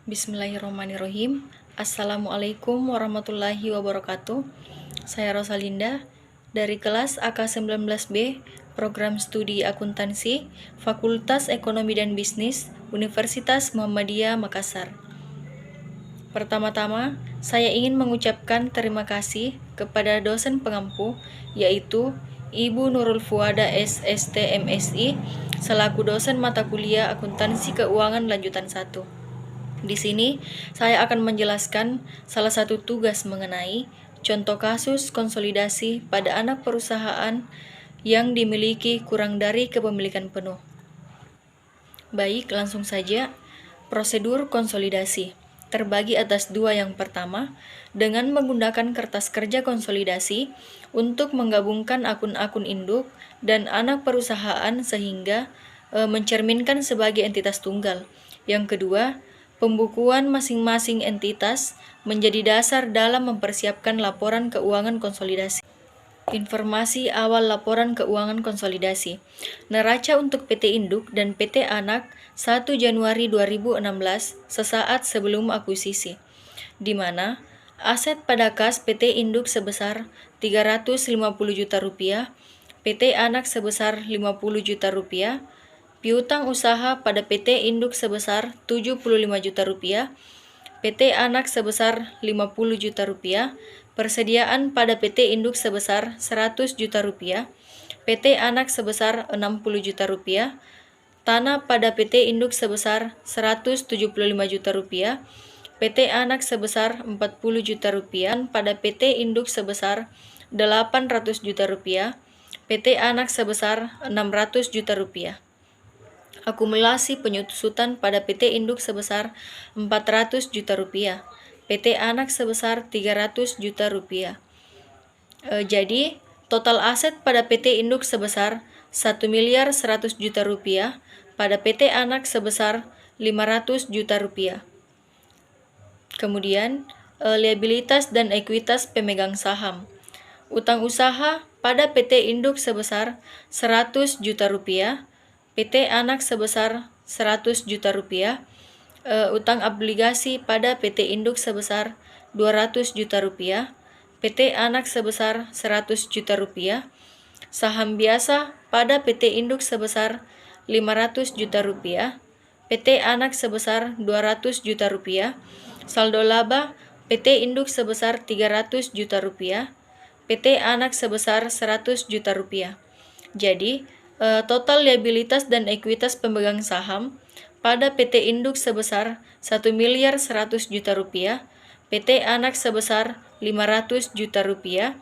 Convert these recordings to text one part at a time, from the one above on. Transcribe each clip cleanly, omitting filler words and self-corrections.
Bismillahirrahmanirrahim. Assalamualaikum warahmatullahi wabarakatuh. Saya Rosalinda dari kelas AK19B, Program Studi Akuntansi, Fakultas Ekonomi dan Bisnis, Universitas Muhammadiyah Makassar. Pertama-tama, saya ingin mengucapkan terima kasih kepada dosen pengampu, yaitu Ibu Nurul Fuada SST MSI, selaku dosen mata kuliah Akuntansi Keuangan Lanjutan 1. Di sini, saya akan menjelaskan salah satu tugas mengenai contoh kasus konsolidasi pada anak perusahaan yang dimiliki kurang dari kepemilikan penuh. Baik, langsung saja. Prosedur konsolidasi terbagi atas dua. Yang pertama, dengan menggunakan kertas kerja konsolidasi untuk menggabungkan akun-akun induk dan anak perusahaan sehingga mencerminkan sebagai entitas tunggal. Yang kedua, pembukuan masing-masing entitas menjadi dasar dalam mempersiapkan laporan keuangan konsolidasi. Informasi awal laporan keuangan konsolidasi. Neraca untuk PT Induk dan PT Anak 1 Januari 2016 sesaat sebelum akuisisi, di mana aset pada kas PT Induk sebesar 350 juta rupiah, PT Anak sebesar 50 juta rupiah, piutang usaha pada PT Induk sebesar 75 juta rupiah, PT Anak sebesar 50 juta rupiah, persediaan pada PT Induk sebesar 100 juta rupiah, PT Anak sebesar 60 juta rupiah, tanah pada PT Induk sebesar 175 juta rupiah, PT Anak sebesar 40 juta rupiah, pada PT Induk sebesar 800 juta rupiah, PT Anak sebesar 600 juta rupiah. Akumulasi penyusutan pada PT Induk sebesar 400 juta rupiah, PT Anak sebesar 300 juta rupiah. Jadi, total aset pada PT Induk sebesar 1 miliar 100 juta rupiah, pada PT Anak sebesar 500 juta rupiah. Kemudian, liabilitas dan ekuitas pemegang saham. Utang usaha pada PT Induk sebesar 100 juta rupiah, PT Anak sebesar 100 juta rupiah, utang obligasi pada PT Induk sebesar 200 juta rupiah, PT Anak sebesar 100 juta rupiah, saham biasa pada PT Induk sebesar 500 juta rupiah, PT Anak sebesar 200 juta rupiah, saldo laba PT Induk sebesar 300 juta rupiah, PT Anak sebesar 100 juta rupiah. Jadi, total liabilitas dan ekuitas pemegang saham pada PT Induk sebesar 1 miliar 100 juta rupiah, PT Anak sebesar 500 juta rupiah.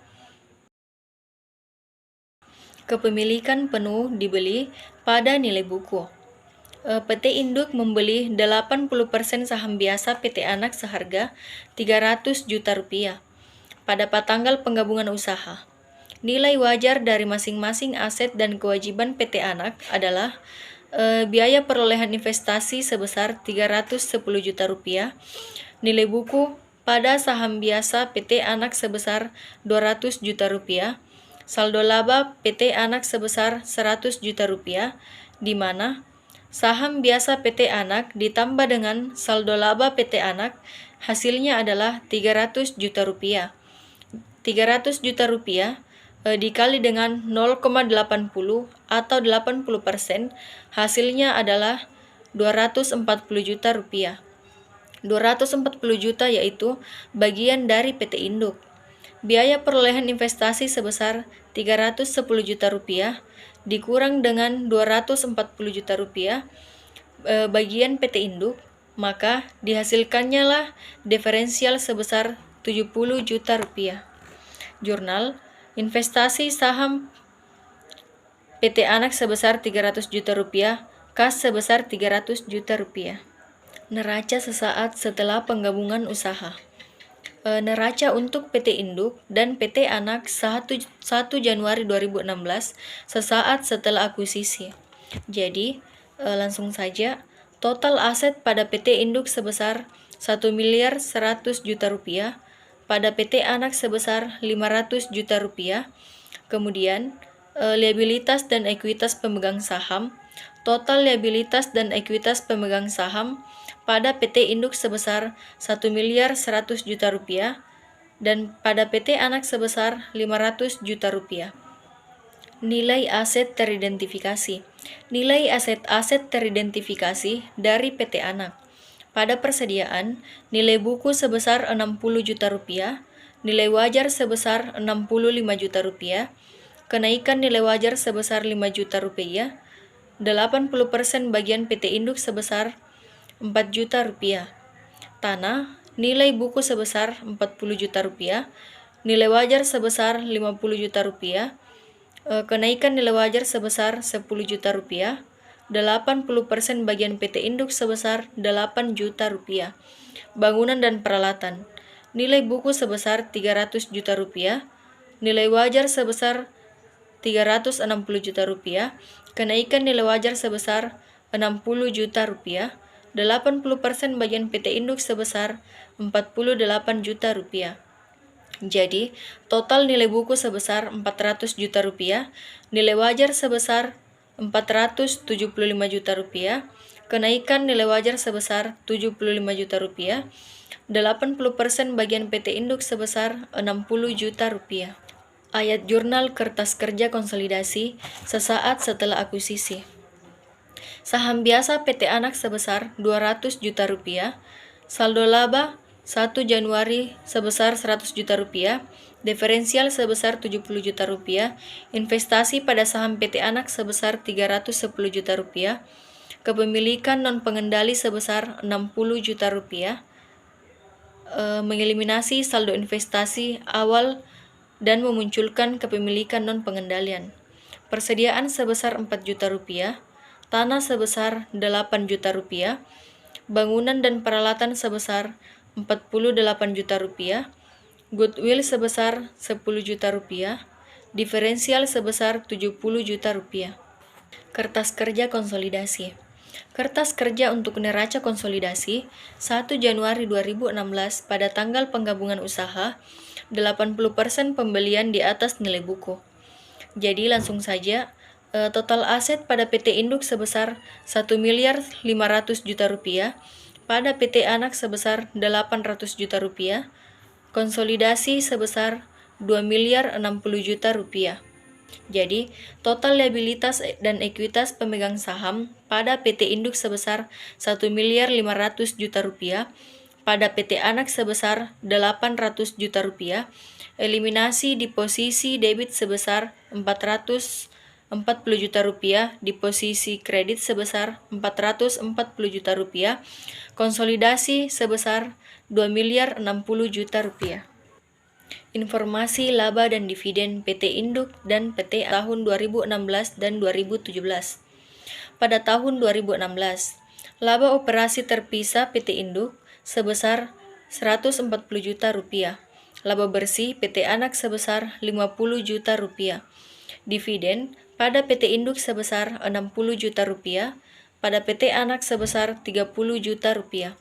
Kepemilikan penuh dibeli pada nilai buku. PT Induk membeli 80% saham biasa PT Anak seharga 300 juta rupiah pada tanggal penggabungan usaha. Nilai wajar dari masing-masing aset dan kewajiban PT Anak adalah biaya perolehan investasi sebesar 310 juta rupiah, nilai buku pada saham biasa PT Anak sebesar 200 juta rupiah, saldo laba PT Anak sebesar 100 juta rupiah, di mana saham biasa PT Anak ditambah dengan saldo laba PT Anak hasilnya adalah 300 juta rupiah. 300 juta rupiah dikali dengan 0,80 atau 80%, hasilnya adalah 240 juta rupiah. 240 juta yaitu bagian dari PT Induk. Biaya perolehan investasi sebesar 310 juta rupiah dikurang dengan 240 juta rupiah bagian PT Induk, maka dihasilkannya lah diferensial sebesar 70 juta rupiah. Jurnal investasi saham PT Anak sebesar 300 juta rupiah, kas sebesar 300 juta rupiah. Neraca sesaat setelah penggabungan usaha. Neraca untuk PT Induk dan PT Anak 1 Januari 2016 sesaat setelah akuisisi. Jadi, langsung saja, total aset pada PT Induk sebesar 1 miliar 100 juta rupiah, pada PT Anak sebesar 500 juta rupiah. Kemudian, liabilitas dan ekuitas pemegang saham. Total liabilitas dan ekuitas pemegang saham pada PT induk sebesar 1.100.000.000 rupiah dan pada PT anak sebesar 500 juta rupiah. Nilai aset teridentifikasi. Nilai aset-aset teridentifikasi dari PT anak. Pada persediaan, nilai buku sebesar 60 juta rupiah, nilai wajar sebesar 65 juta rupiah, kenaikan nilai wajar sebesar 5 juta rupiah, 80% bagian PT induk sebesar 4 juta rupiah. Tanah, nilai buku sebesar 40 juta rupiah, nilai wajar sebesar 50 juta rupiah, kenaikan nilai wajar sebesar 10 juta rupiah, 80% bagian PT induk sebesar 8 juta rupiah. Bangunan dan peralatan, nilai buku sebesar 300 juta rupiah, nilai wajar sebesar 360 juta rupiah, kenaikan nilai wajar sebesar 60 juta rupiah, 80% bagian PT induk sebesar 48 juta rupiah. Jadi, total nilai buku sebesar 400 juta rupiah, nilai wajar sebesar 475 juta rupiah, kenaikan nilai wajar sebesar 75 juta rupiah, 80% bagian PT induk sebesar 60 juta rupiah. Ayat jurnal kertas kerja konsolidasi sesaat setelah akuisisi. Saham biasa PT anak sebesar 200 juta rupiah, saldo laba 1 Januari sebesar 100 juta rupiah, diferensial sebesar 70 juta rupiah, investasi pada saham PT anak sebesar 310 juta rupiah, kepemilikan non-pengendali sebesar 60 juta rupiah, mengeliminasi saldo investasi awal dan memunculkan kepemilikan non-pengendalian. Persediaan sebesar 4 juta rupiah, tanah sebesar 8 juta rupiah, bangunan dan peralatan sebesar 48 juta rupiah, goodwill sebesar 10 juta rupiah, diferensial sebesar 70 juta rupiah. Kertas kerja konsolidasi. Kertas kerja untuk neraca konsolidasi 1 Januari 2016 pada tanggal penggabungan usaha 80% pembelian di atas nilai buku. Jadi langsung saja, total aset pada PT induk sebesar 1.500.000.000 rupiah, pada PT anak sebesar 800 juta rupiah, konsolidasi sebesar 2.060.000.000 rupiah. Jadi, total liabilitas dan ekuitas pemegang saham pada PT induk sebesar 1.500.000.000 rupiah, pada PT anak sebesar 800 juta rupiah, eliminasi di posisi debit sebesar 440 juta rupiah, di posisi kredit sebesar 440 juta rupiah, konsolidasi sebesar 2.060.000.000 rupiah. Informasi laba dan dividen PT induk dan PT tahun 2016 dan 2017. Pada tahun 2016, laba operasi terpisah PT induk sebesar 140 juta rupiah. Laba bersih PT anak sebesar 50 juta rupiah. Dividen pada PT induk sebesar 60 juta rupiah, pada PT anak sebesar 30 juta rupiah.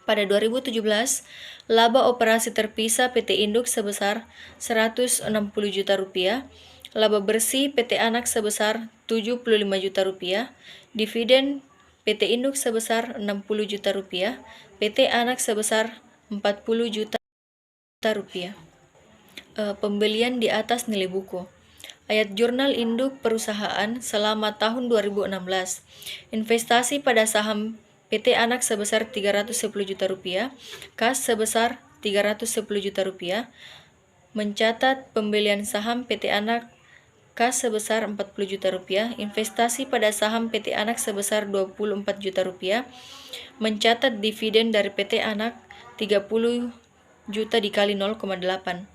Pada 2017, laba operasi terpisah PT induk sebesar 160 juta rupiah, laba bersih PT anak sebesar 75 juta rupiah, dividen PT induk sebesar 60 juta rupiah, PT anak sebesar 40 juta rupiah. Pembelian di atas nilai buku. Ayat jurnal induk perusahaan selama tahun 2016. Investasi pada saham PT anak sebesar 310 juta rupiah, kas sebesar 310 juta rupiah, mencatat pembelian saham PT anak kas sebesar 40 juta rupiah, investasi pada saham PT anak sebesar 24 juta rupiah, mencatat dividen dari PT anak 30 juta dikali 0,8.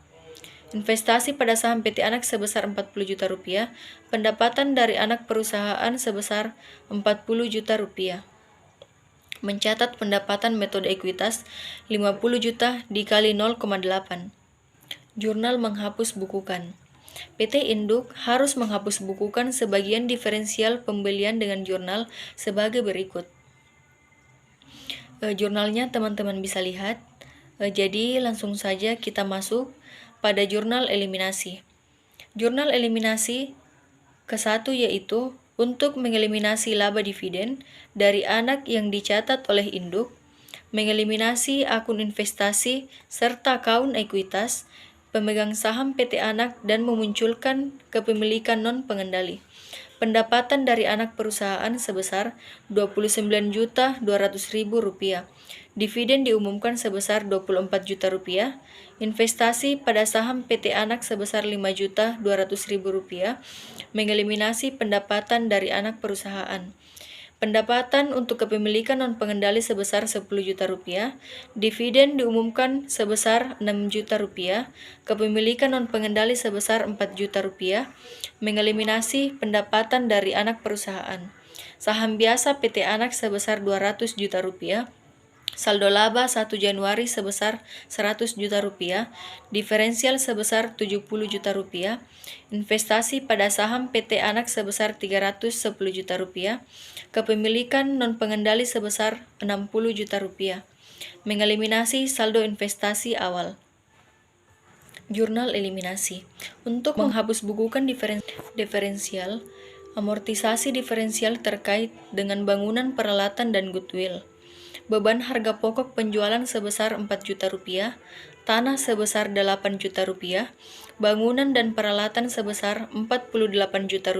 Investasi pada saham PT anak sebesar 40 juta rupiah, pendapatan dari anak perusahaan sebesar 40 juta rupiah. Mencatat pendapatan metode ekuitas 50 juta dikali 0,8. Jurnal menghapus bukukan. PT induk harus menghapus bukukan sebagian diferensial pembelian dengan jurnal sebagai berikut. Jurnalnya teman-teman bisa lihat. Jadi langsung saja kita masuk pada jurnal eliminasi. Jurnal eliminasi ke-1 yaitu untuk mengeliminasi laba dividen dari anak yang dicatat oleh induk, mengeliminasi akun investasi serta akun ekuitas, pemegang saham PT anak dan memunculkan kepemilikan non-pengendali. Pendapatan dari anak perusahaan sebesar Rp29.200.000. Dividen diumumkan sebesar Rp24 juta. Investasi pada saham PT anak sebesar Rp5.200.000. Mengeliminasi pendapatan dari anak perusahaan. Pendapatan untuk kepemilikan non-pengendali sebesar Rp10 juta. Dividen diumumkan sebesar Rp6 juta. Kepemilikan non-pengendali sebesar Rp4 juta. Mengeliminasi pendapatan dari anak perusahaan. Saham biasa PT anak sebesar Rp200 juta. Saldo laba 1 Januari sebesar Rp100 juta, diferensial sebesar Rp70 juta, investasi pada saham PT anak sebesar Rp310 juta, kepemilikan non-pengendali sebesar Rp60 juta, mengeliminasi saldo investasi awal. Jurnal eliminasi. Untuk menghapus bukukan diferensial, amortisasi diferensial terkait dengan bangunan, peralatan, dan goodwill. Beban harga pokok penjualan sebesar Rp4 juta, tanah sebesar Rp8 juta, bangunan dan peralatan sebesar Rp48 juta,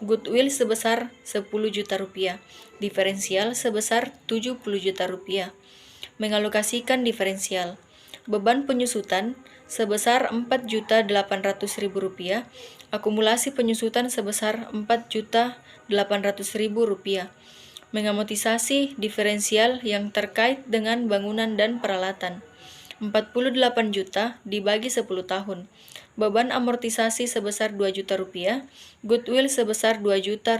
goodwill sebesar Rp10 juta, diferensial sebesar Rp70 juta. Mengalokasikan diferensial. Beban penyusutan sebesar Rp4.800.000, akumulasi penyusutan sebesar Rp4.800.000. Mengamortisasi diferensial yang terkait dengan bangunan dan peralatan. 48 juta dibagi 10 tahun. Beban amortisasi sebesar Rp2 juta, goodwill sebesar Rp2 juta.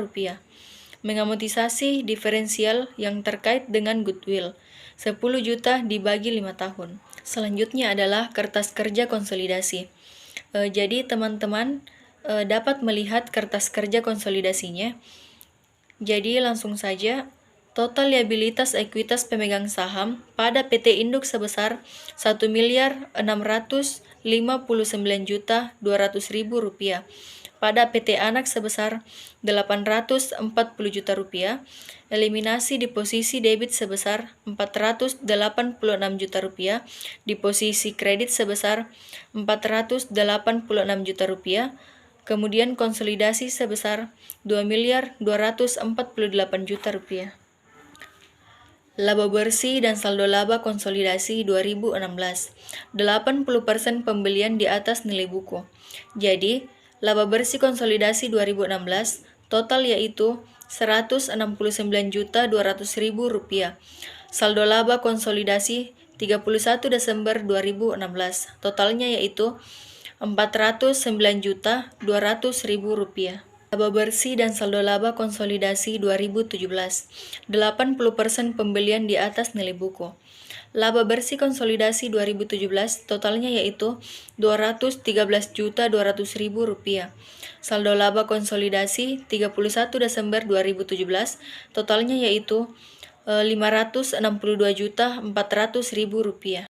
Mengamortisasi diferensial yang terkait dengan goodwill. 10 juta dibagi 5 tahun. Selanjutnya adalah kertas kerja konsolidasi. Jadi teman-teman dapat melihat kertas kerja konsolidasinya. Jadi langsung saja, total liabilitas ekuitas pemegang saham pada PT Induk sebesar Rp1.659.200.000, pada PT Anak sebesar Rp840 juta, eliminasi di posisi debit sebesar Rp486 juta, di posisi kredit sebesar Rp486 juta, kemudian konsolidasi sebesar Rp2.248 juta. Laba bersih dan saldo laba konsolidasi 2016. 80% pembelian di atas nilai buku. Jadi, laba bersih konsolidasi 2016 total yaitu Rp169.200.000. Saldo laba konsolidasi 31 Desember 2016 totalnya yaitu Rp409.200.000. Laba bersih dan saldo laba konsolidasi 2017. 80% pembelian di atas nilai buku. Laba bersih konsolidasi 2017 totalnya yaitu Rp213.200.000. Saldo laba konsolidasi 31 Desember 2017 totalnya yaitu Rp562.400.000.